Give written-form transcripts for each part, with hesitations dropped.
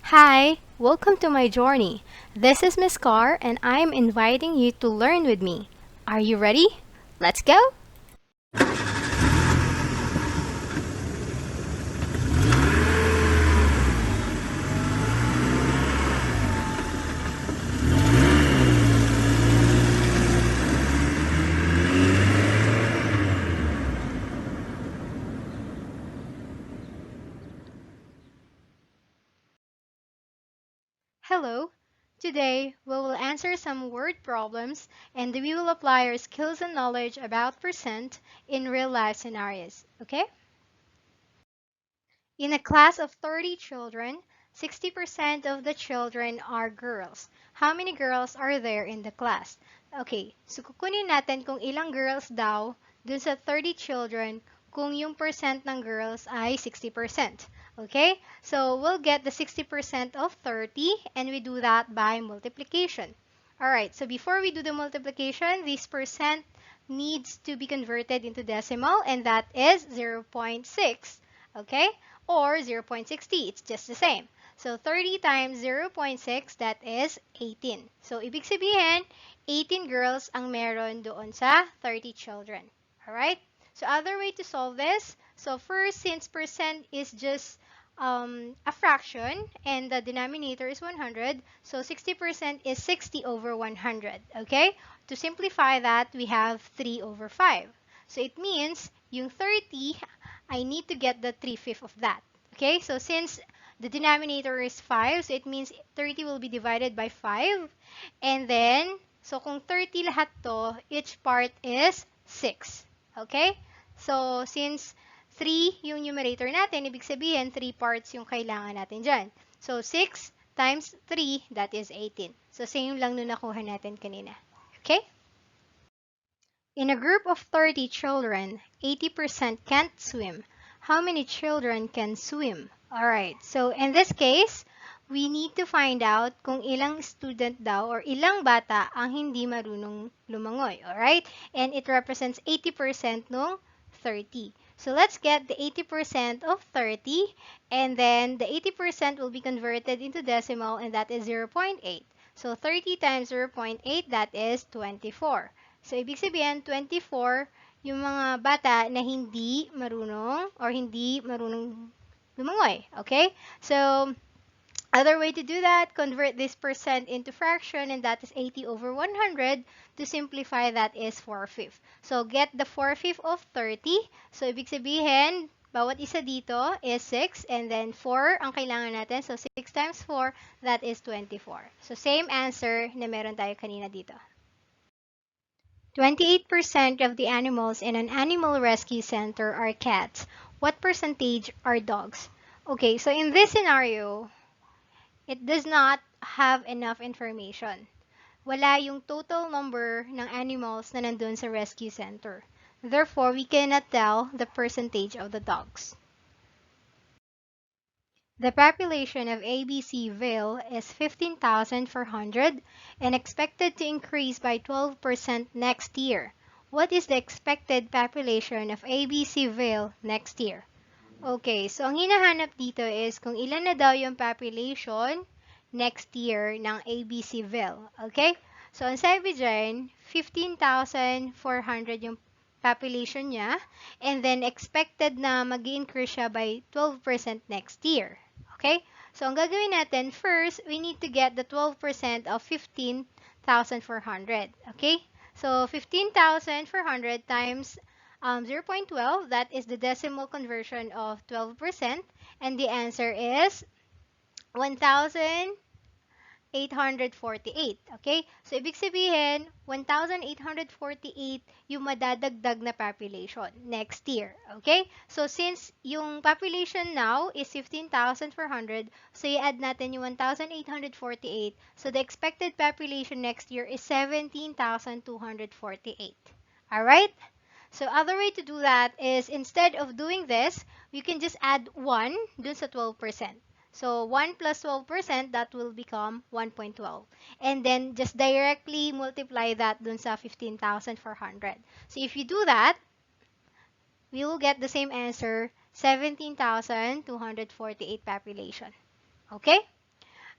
Hi, welcome to my journey. This is Miss Carr, and I'm inviting you to learn with me. Are you ready? Let's go! Hello! Today, we will answer some word problems and we will apply our skills and knowledge about percent in real life scenarios. Okay? In a class of 30 children, 60% of the children are girls. How many girls are there in the class? Okay, so kukunin natin kung ilang girls daw dun sa 30 children kung yung percent ng girls ay 60%. Okay? So we'll get the 60% of 30 and we do that by multiplication. Alright, so before we do the multiplication, this percent needs to be converted into decimal and that is 0.6. Okay? Or 0.60. It's just the same. So 30 times 0.6, that is 18. So ibig sabihin, 18 girls ang meron doon sa 30 children. Alright? So other way to solve this, so first, since percent is just a fraction and the denominator is 100, so 60% is 60 over 100. Okay? To simplify that, we have 3 over 5. So it means yung 30, I need to get the 3/5 of that. Okay, so since the denominator is 5, so it means 30 will be divided by 5. And then, so kung 30 lahat to, each part is 6. Okay? So, since 3 yung numerator natin, ibig sabihin 3 parts yung kailangan natin dyan. So, 6 times 3, that is 18. So, same lang nung nakuha natin kanina. Okay? In a group of 30 children, 80% can't swim. How many children can swim? Alright, so in this case, we need to find out kung ilang student daw or ilang bata ang hindi marunong lumangoy. Alright? And it represents 80% nung 30. So let's get the 80% of 30 and then the 80% will be converted into decimal and that is 0.8. So 30 times 0.8, that is 24. So, ibig sabihin, 24 yung mga bata na hindi marunong or hindi marunong lumangoy. Okay? So, other way to do that, convert this percent into fraction and that is 80 over 100. To simplify, that is 4/5. So, get the 4/5 of 30. So, ibig sabihin, bawat isa dito is 6 and then 4 ang kailangan natin. So, 6 times 4, that is 24. So, same answer na meron tayo kanina dito. 28% of the animals in an animal rescue center are cats. What percentage are dogs? Okay, so in this scenario, it does not have enough information. Wala yung total number ng animals na nandun sa rescue center. Therefore, we cannot tell the percentage of the dogs. The population of ABCville is 15,400 and expected to increase by 12% next year. What is the expected population of ABCville next year? Okay, so ang hinahanap dito is kung ilan na daw yung population next year ng ABCville. Okay? So, ang sabi dyan, 15,400 yung population niya and then expected na mag-increase siya by 12% next year. Okay? So, ang gagawin natin, first, we need to get the 12% of 15,400. Okay? So, 15,400 times 0.12, that is the decimal conversion of 12%. And the answer is 1,848. Okay? So, ibig sabihin, 1,848 yung madadagdag na population next year. Okay? So, since yung population now is 15,400, so i-add natin yung 1,848. So, the expected population next year is 17,248. Alright? So, other way to do that is instead of doing this, you can just add 1 dun sa 12%. So, 1 plus 12%, that will become 1.12. And then, just directly multiply that dun sa 15,400. So, if you do that, we will get the same answer, 17,248 population. Okay?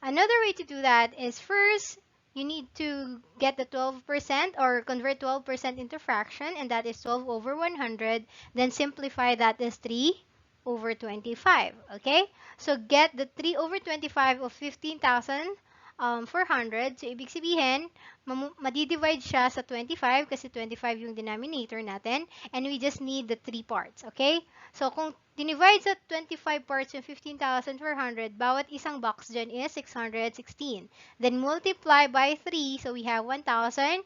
Another way to do that is first, you need to get the 12% or convert 12% into fraction, and that is 12 over 100. Then simplify that as 3 over 25. Okay? So get the 3 over 25 of 15,000 400. So, ibig sabihin, madidivide siya sa 25 kasi 25 yung denominator natin. And we just need the 3 parts. Okay? So, kung dinivide sa 25 parts yung 15,400, bawat isang box dyan is 616. Then, multiply by 3, so we have 1,848.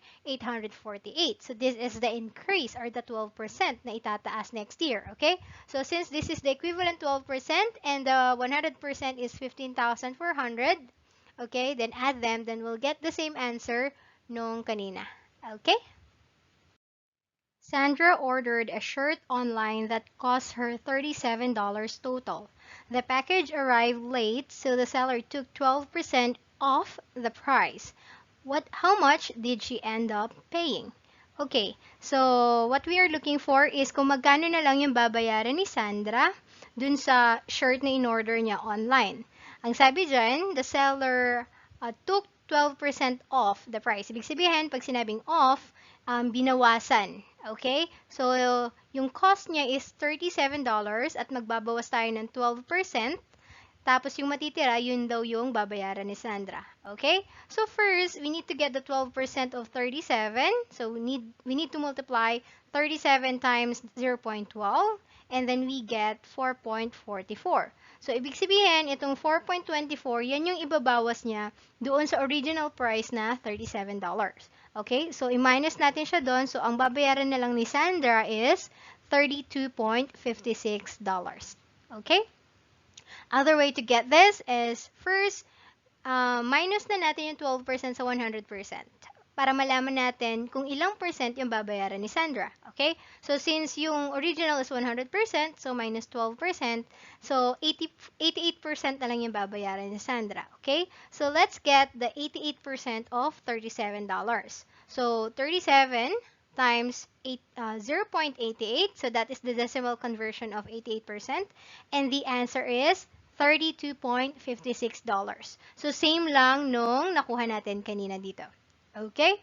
So, this is the increase or the 12% na itataas next year. Okay? So, since this is the equivalent 12% and the 100% is 15,400, okay, then add them, then we'll get the same answer nung kanina. Okay? Sandra ordered a shirt online that cost her $37 total. The package arrived late, so the seller took 12% off the price. How much did she end up paying? Okay, so what we are looking for is kung magkano na lang yung babayaran ni Sandra dun sa shirt na in-order niya online. Ang sabi dyan, the seller took 12% off the price. Ibig sabihin, pag sinabing off, binawasan. Okay? So, yung cost niya is $37 at magbabawas tayo ng 12%. Tapos yung matitira, yun daw yung babayaran ni Sandra. Okay? So first, we need to get the 12% of 37. So we need to multiply 37 times 0.12 and then we get 4.44. So ibig sabihin, itong 4.24, yan yung ibabawas niya doon sa original price na $37. Okay? So i-minus natin siya doon. So ang babayaran na lang ni Sandra is $32.56. Okay? Other way to get this is first, minus na natin yung 12% sa 100% para malaman natin kung ilang percent yung babayaran ni Sandra. Okay? So, since yung original is 100%, so minus 12%, so 88% na lang yung babayaran ni Sandra. Okay? So, let's get the 88% of $37. So, 37 times 0.88, so that is the decimal conversion of 88%, and the answer is $32.56. So, same lang nung nakuha natin kanina dito. Okay?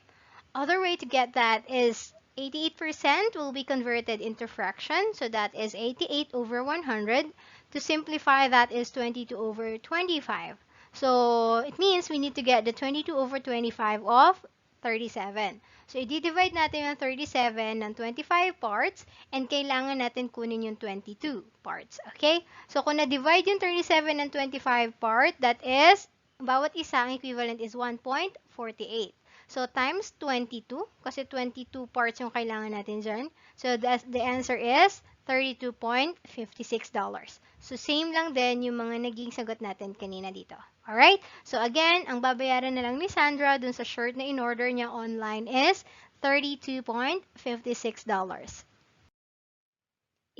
Other way to get that is 88% will be converted into fraction, so that is 88 over 100. To simplify, that is 22 over 25. So, it means we need to get the 22 over 25 of 37. So, i-divide natin yung 37 ng 25 parts and kailangan natin kunin yung 22 parts. Okay? So, kung na-divide yung 37 ng 25 part, that is, bawat isa, ang equivalent is 1.48. So, times 22, kasi 22 parts yung kailangan natin dyan. So, the answer is $32.56. So, same lang din yung mga naging sagot natin kanina dito. Alright? So, again, ang babayaran na lang ni Sandra dun sa shirt na in-order niya online is $32.56.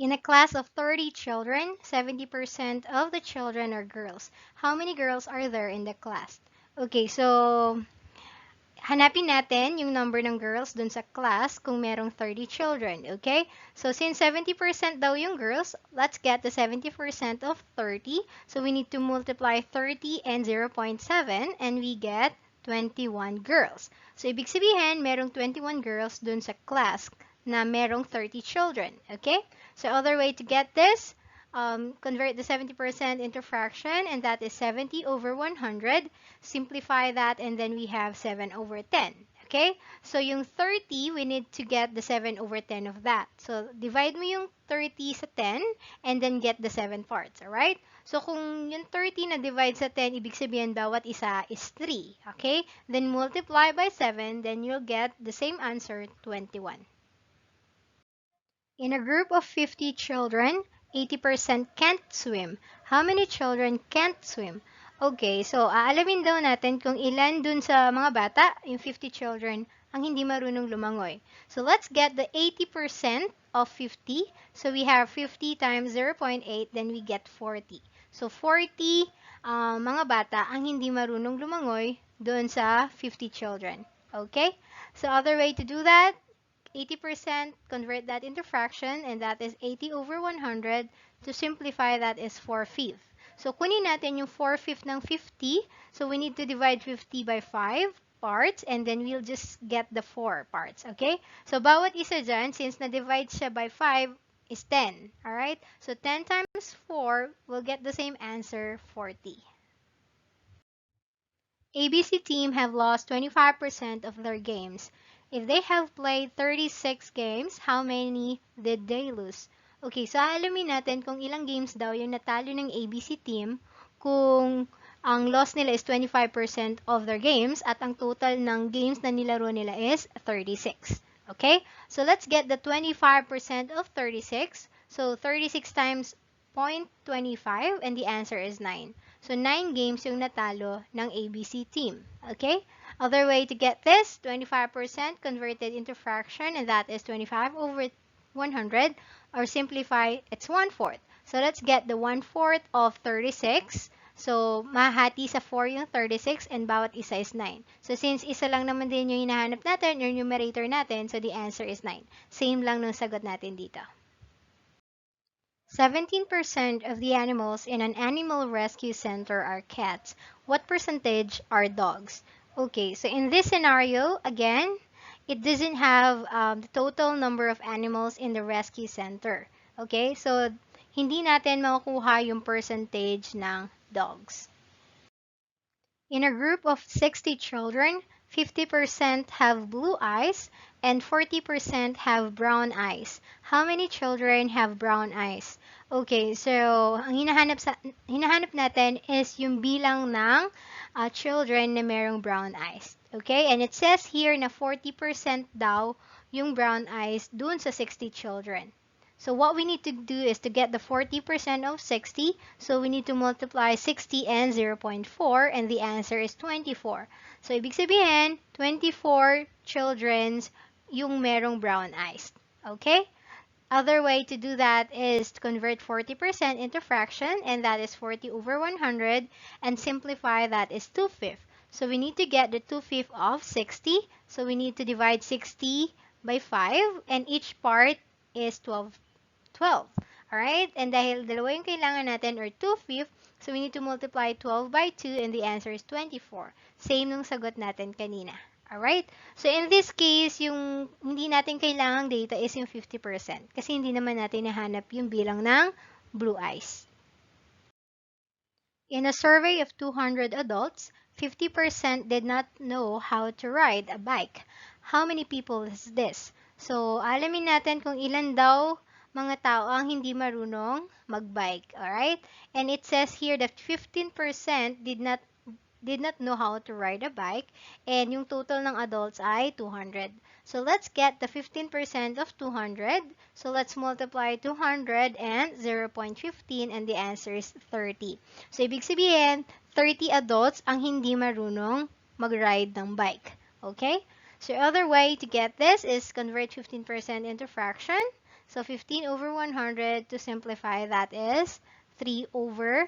In a class of 30 children, 70% of the children are girls. How many girls are there in the class? Okay, so hanapin natin yung number ng girls dun sa class kung merong 30 children, okay? So, since 70% daw yung girls, let's get the 70% of 30. So, we need to multiply 30 and 0.7 and we get 21 girls. So, ibig sabihin, merong 21 girls dun sa class na merong 30 children, okay? So, other way to get this, convert the 70% into fraction, and that is 70 over 100. Simplify that, and then we have 7 over 10. Okay? So, yung 30, we need to get the 7 over 10 of that. So, divide mo yung 30 sa 10, and then get the 7 parts. Alright? So, kung yung 30 na divide sa 10, ibig sabihin bawat isa is 3. Okay? Then, multiply by 7, then you'll get the same answer, 21. In a group of 50 children, 80% can't swim. How many children can't swim? Okay, so aalamin daw natin kung ilan dun sa mga bata, yung 50 children, ang hindi marunong lumangoy. So let's get the 80% of 50. So we have 50 times 0.8, then we get 40. So 40 mga bata ang hindi marunong lumangoy dun sa 50 children. Okay? So other way to do that, 80%, convert that into fraction, and that is 80 over 100. To simplify, that is 4/5. So, kunin natin yung 4/5 ng 50. So, we need to divide 50 by 5 parts and then we'll just get the 4 parts, okay? So, bawat isa dyan, since na-divide siya by 5, is 10, alright? So, 10 times 4, we'll get the same answer, 40. ABC team have lost 25% of their games. If they have played 36 games, how many did they lose? Okay, so alamin natin kung ilang games daw yung natalo ng ABC team kung ang loss nila is 25% of their games at ang total ng games na nilaro nila is 36. Okay? So let's get the 25% of 36. So 36 times 0.25 and the answer is 9. So 9 games yung natalo ng ABC team. Okay? Other way to get this, 25% converted into fraction and that is 25 over 100 or simplify, it's 1/4. So let's get the 1/4 of 36. So mahati sa 4 yung 36 and bawat isa is 9. So since isa lang naman din yung hinahanap natin, yung numerator natin, so the answer is 9. Same lang nung sagot natin dito. 17% of the animals in an animal rescue center are cats. What percentage are dogs? Okay, so in this scenario, again, it doesn't have the total number of animals in the rescue center. Okay, so hindi natin makukuha yung percentage ng dogs. In a group of 60 children, 50% have blue eyes and 40% have brown eyes. How many children have brown eyes? Okay, so ang hinahanap natin is yung bilang ng children na merong brown eyes. Okay, and it says here na 40% daw yung brown eyes dun sa 60 children. So what we need to do is to get the 40% of 60. So we need to multiply 60 and 0.4 and the answer is 24. So ibig sabihin, 24 children's yung merong brown eyes. Okay? Other way to do that is to convert 40% into fraction and that is 40 over 100 and simplify that is 2/5. So we need to get the 2/5 of 60. So we need to divide 60 by 5 and each part is 12. Alright? And dahil dalawa yung kailangan natin or 2/5, so we need to multiply 12 by 2 and the answer is 24. Same nung sagot natin kanina. Alright? So in this case, yung hindi natin kailangang data is yung 50% kasi hindi naman natin nahanap yung bilang ng blue eyes. In a survey of 200 adults, 50% did not know how to ride a bike. How many people is this? So, alamin natin kung ilan daw mga tao ang hindi marunong magbike. Alright? And it says here that 15% did not know how to ride a bike and yung total ng adults ay 200. So let's get the 15% of 200. So let's multiply 200 and 0.15 and the answer is 30. So ibig sabihin, 30 adults ang hindi marunong mag-ride ng bike. Okay? So other way to get this is convert 15% into fraction. So 15 over 100 to simplify that is 3 over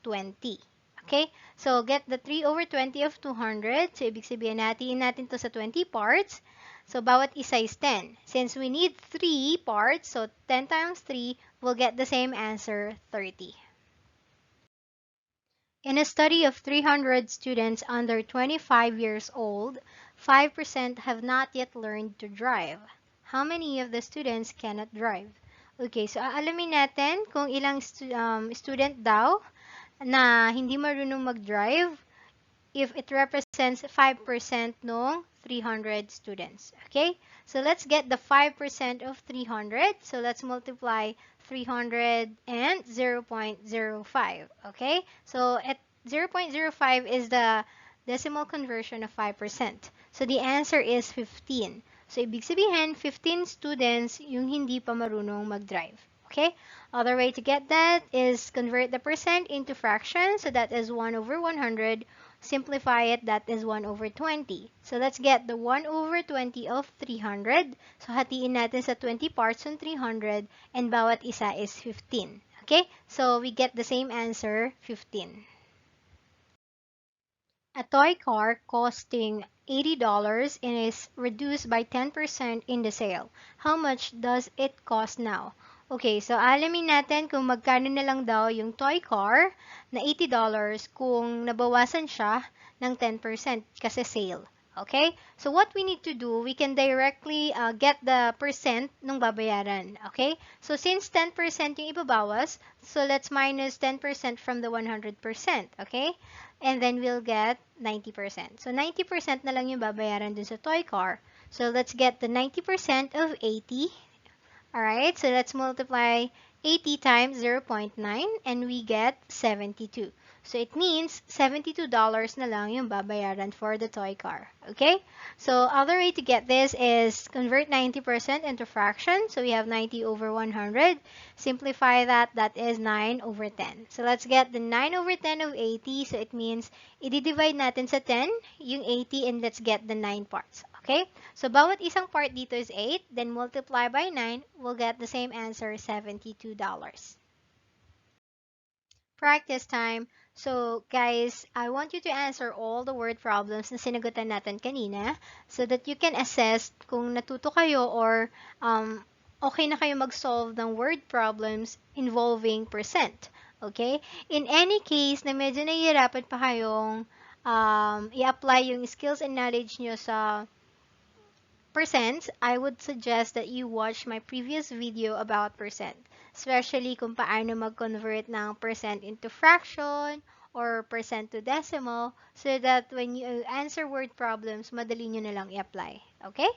20. Okay? So, get the 3 over 20 of 200. So, ibig sabihin natin to sa 20 parts. So, bawat isa is 10. Since we need 3 parts, so 10 times 3, we'll get the same answer, 30. In a study of 300 students under 25 years old, 5% have not yet learned to drive. How many of the students cannot drive? Okay, so alamin natin kung ilang student daw na hindi marunong mag-drive if it represents 5% ng 300 students. Okay? So, let's get the 5% of 300. So, let's multiply 300 and 0.05. Okay? So, at 0.05 is the decimal conversion of 5%. So, the answer is 15. So, ibig sabihin, 15 students yung hindi pa marunong mag-drive. Okay? Other way to get that is convert the percent into fractions. So that is 1 over 100. Simplify it, that is 1 over 20. So let's get the 1 over 20 of 300. So hatiin natin sa 20 parts ng 300 and bawat isa is 15. Okay? So we get the same answer, 15. A toy car costing $80 and is reduced by 10% in the sale. How much does it cost now? Okay, so alamin natin kung magkano na lang daw yung toy car na $80 kung nabawasan siya ng 10% kasi sale. Okay? So what we need to do, we can directly get the percent nung babayaran. Okay? So since 10% yung ibabawas, so let's minus 10% from the 100%. Okay? And then we'll get 90%. So 90% na lang yung babayaran dun sa toy car. So let's get the 90% of 80. Alright, so let's multiply 80 times 0.9 and we get 72. So it means $72 na lang yung babayaran for the toy car. Okay? So other way to get this is convert 90% into fraction. So we have 90 over 100. Simplify that, that is 9 over 10. So let's get the 9 over 10 of 80. So it means i-divide natin sa 10 yung 80 and let's get the 9 parts. Okay? So, bawat isang part dito is 8, then multiply by 9, we'll get the same answer, $72. Practice time. So, guys, I want you to answer all the word problems na sinagutan natin kanina so that you can assess kung natuto kayo or okay na kayo mag-solve ng word problems involving percent. Okay? In any case na medyo nahihirapan pa kayong i-apply yung skills and knowledge nyo sa percent, I would suggest that you watch my previous video about percent. Especially kung paano mag-convert ng percent into fraction or percent to decimal so that when you answer word problems, madali nyo na lang i-apply. Okay?